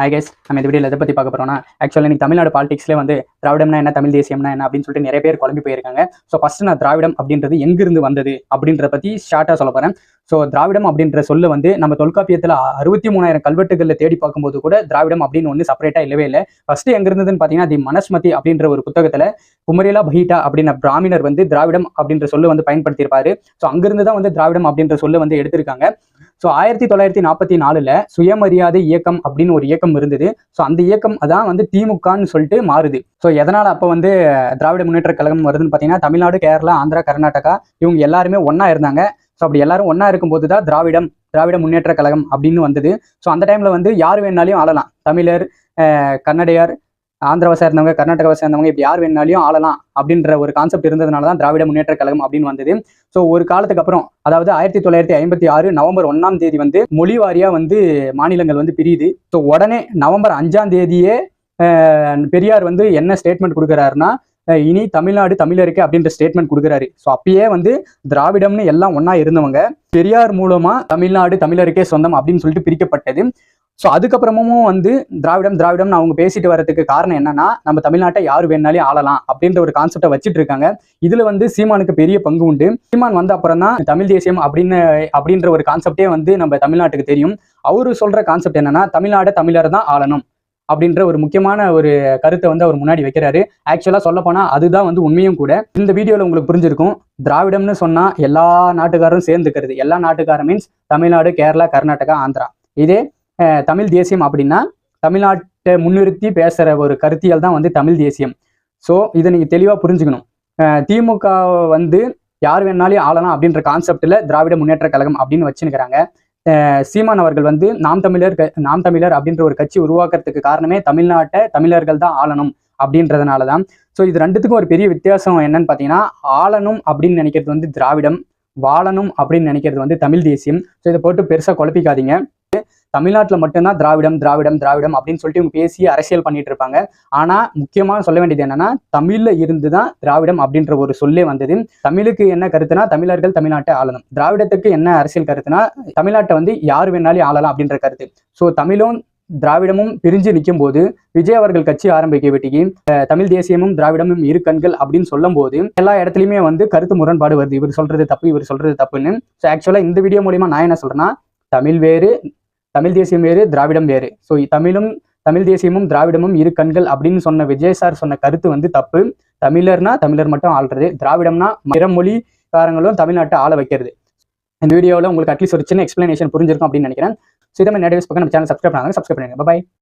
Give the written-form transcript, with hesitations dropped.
I guess நம்ம இந்த வீடியோவில் எதை பற்றி பார்க்க போகிறோம்னா, ஆக்சுவலாக இன்னைக்கு தமிழ்நாடு பாலிடிக்ஸ்லேயே வந்து திராவிடம்னா என்ன, தமிழ் தேசியம்னா என்ன அப்படின்னு சொல்லிட்டு நிறைய பேர் குழம்பி போயிருக்காங்க. ஸோ ஃபர்ஸ்ட் நான் திராவிடம் அப்படின்றது எங்கிருந்து வந்தது அப்படின்றத பற்றி ஷார்ட்டாக சொல்ல போகிறேன். ஸோ திராவிடம் அப்படின்ற சொல்ல வந்து நம்ம தொல்காப்பியத்தில் 63,000 கல்வெட்டுகளில் தேடி பார்க்கும்போது கூட திராவிடம் அப்படின்னு ஒன்று செப்பரேட்டாக இல்லவே இல்லை. ஃபர்ஸ்ட் எங்க இருந்ததுன்னு பார்த்தீங்கன்னா, தி மனஸ்மதி அப்படின்ற ஒரு புத்தகத்தில் குமரேலா பஹிட்டா அப்படின்ற பிராமணர் வந்து திராவிடம் அப்படின்ற சொல்ல வந்து பயன்படுத்தியிருப்பாரு. ஸோ அங்கிருந்து தான் வந்து திராவிடம் அப்படின்ற சொல்ல வந்து எடுத்திருக்காங்க. ஸோ 1944 சுயமரியாதை இயக்கம் அப்படின்னு ஒரு இயக்கம் இருந்தது. ஸோ அந்த இயக்கம் அதான் வந்து திமுகன்னு சொல்லிட்டு மாறுது. ஸோ எதனால அப்போ வந்து திராவிட முன்னேற்ற கழகம் வருதுன்னு பார்த்தீங்கன்னா, தமிழ்நாடு, கேரளா, ஆந்திரா, கர்நாடகா இவங்க எல்லாருமே ஒன்னா இருந்தாங்க. ஸோ அப்படி எல்லாரும் ஒன்னா இருக்கும்போது தான் திராவிட முன்னேற்ற கழகம் அப்படின்னு வந்தது. ஸோ அந்த டைம்ல வந்து யார் வேணாலையும் ஆளலாம். தமிழர், கன்னடையர், ஆந்திராவை சேர்ந்தவங்க, கர்நாடகாவை சேர்ந்தவங்க, இப்படி யார் வேணாலையும் ஆளலாம் அப்படின்ற ஒரு கான்செப்ட் இருந்ததுனால தான் திராவிட முன்னேற்ற கழகம் அப்படின்னு வந்தது. ஸோ ஒரு காலத்துக்கு அப்புறம், அதாவது 1956 நவம்பர் 1ஆம் தேதி வந்து மொழி வாரியா வந்து மாநிலங்கள் வந்து பிரியுது. ஸோ உடனே நவம்பர் 5ஆம் தேதியே பெரியார் வந்து என்ன ஸ்டேட்மெண்ட் கொடுக்குறாருன்னா, இனி தமிழ்நாடு தமிழருக்கு அப்படின்ற ஸ்டேட்மெண்ட் கொடுக்குறாரு. ஸோ அப்பயே வந்து திராவிடம்னு எல்லாம் ஒன்னா இருந்தவங்க பெரியார் மூலமா தமிழ்நாடு தமிழருக்கே சொந்தம் அப்படின்னு சொல்லிட்டு பிரிக்கப்பட்டது. ஸோ அதுக்கப்புறமும் வந்து திராவிடம்னு அவங்க பேசிட்டு வரதுக்கு காரணம் என்னன்னா, நம்ம தமிழ்நாட்டை யாரு வேணாலும் ஆளலாம் அப்படின்ற ஒரு கான்செப்டை வச்சுட்டு இருக்காங்க. இதுல வந்து சீமானுக்கு பெரிய பங்கு உண்டு. சீமான் வந்த அப்புறம் தான் தமிழ் தேசியம் அப்படின்ற ஒரு கான்செப்டே வந்து நம்ம தமிழ்நாட்டுக்கு தெரியும். அவரு சொல்ற கான்செப்ட் என்னன்னா, தமிழ்நாடு தமிழர் தான் ஆளணும் அப்படின்ற ஒரு முக்கியமான ஒரு கருத்தை வந்து அவர் முன்னாடி வைக்கிறாரு. ஆக்சுவலா சொல்ல போனா அதுதான் வந்து உண்மையும் கூட. இந்த வீடியோல உங்களுக்கு புரிஞ்சிருக்கும், திராவிடம்னு சொன்னா எல்லா நாட்டுக்காரரும் சேர்ந்துக்கிறது. எல்லா நாட்டுக்காரரும் மீன்ஸ் தமிழ்நாடு, கேரளா, கர்நாடகா, ஆந்திரா. இதே தமிழ் தேசியம் அப்படின்னா தமிழ்நாட்டை முன்னிறுத்தி பேசுற ஒரு கருத்தியல் தான் வந்து தமிழ் தேசியம். ஸோ இதை நீங்க தெளிவா புரிஞ்சுக்கணும். திமுக வந்து யார் வேணாலும் ஆளலாம் அப்படின்ற கான்செப்ட்ல திராவிட முன்னேற்ற கழகம் அப்படின்னு வச்சுருக்கிறாங்க. சீமான் அவர்கள் வந்து நாம் தமிழர் அப்படின்ற ஒரு கட்சி உருவாக்குறதுக்கு காரணமே தமிழ்நாட்டை தமிழர்கள் தான் ஆளணும் அப்படின்றதுனால தான். ஸோ இது ரெண்டுத்துக்கும் ஒரு பெரிய வித்தியாசம் என்னன்னு பார்த்தீங்கன்னா, ஆளணும் அப்படின்னு நினைக்கிறது வந்து திராவிடம், வாழணும் அப்படின்னு நினைக்கிறது வந்து தமிழ் தேசியம். ஸோ இதை போட்டு பெருசாக குழப்பிக்காதீங்க. தமிழ்நாட்டில் மட்டும்தான் திராவிடம் அப்படின்னு சொல்லிட்டு இவங்க பேசி அரசியல் பண்ணிட்டு இருப்பாங்க. ஆனா முக்கியமாக சொல்ல வேண்டியது என்னன்னா, தமிழ்ல இருந்து தான் திராவிடம் அப்படின்ற ஒரு சொல்லே வந்தது. தமிழுக்கு என்ன கருத்துனா, தமிழர்கள் தமிழ்நாட்டை ஆளணும். திராவிடத்துக்கு என்ன அரசியல் கருத்துனா, தமிழ்நாட்டை வந்து யார் வேணாலும் ஆளலாம் அப்படின்ற கருத்து. ஸோ தமிழும் திராவிடமும் பிரிஞ்சு நிற்கும் போது விஜய் அவர்கள் கட்சி ஆரம்பிக்க வெட்டிக்கு தமிழ் தேசியமும் திராவிடமும் இரு கண்கள் அப்படின்னு சொல்லும் போது எல்லா இடத்துலையுமே வந்து கருத்து முரண்பாடு வருது. இவர் சொல்றது தப்பு, இவர் சொல்றது தப்புன்னு. ஸோ ஆக்சுவலா இந்த வீடியோ மூலியமா நான் என்ன சொல்றேன்னா, தமிழ் தேசியம் வேறு, திராவிடம் வேறு. ஸோ தமிழ் தேசியமும் திராவிடமும் இரு கண்கள் அப்படின்னு சொன்ன விஜய் சார் சொன்ன கருத்து வந்து தப்பு. தமிழர்னா தமிழர் மட்டும் ஆள்றது, திராவிடம்னா பிற மொழிக்காரங்களும் தமிழ்நாட்டை ஆள வைக்கிறது. இந்த வீடியோவில் உங்களுக்கு அட்லீஸ்ட் ஒரு சின்ன எக்ஸ்பிளனேஷன் புரிஞ்சிருக்கும் அப்படின்னு நினைக்கிறேன். ஸோ இதை மாதிரி நிறைய பக்கம் நம்ம சேனல் சப்ஸ்கிரைப் பண்ணுங்க. பாய்.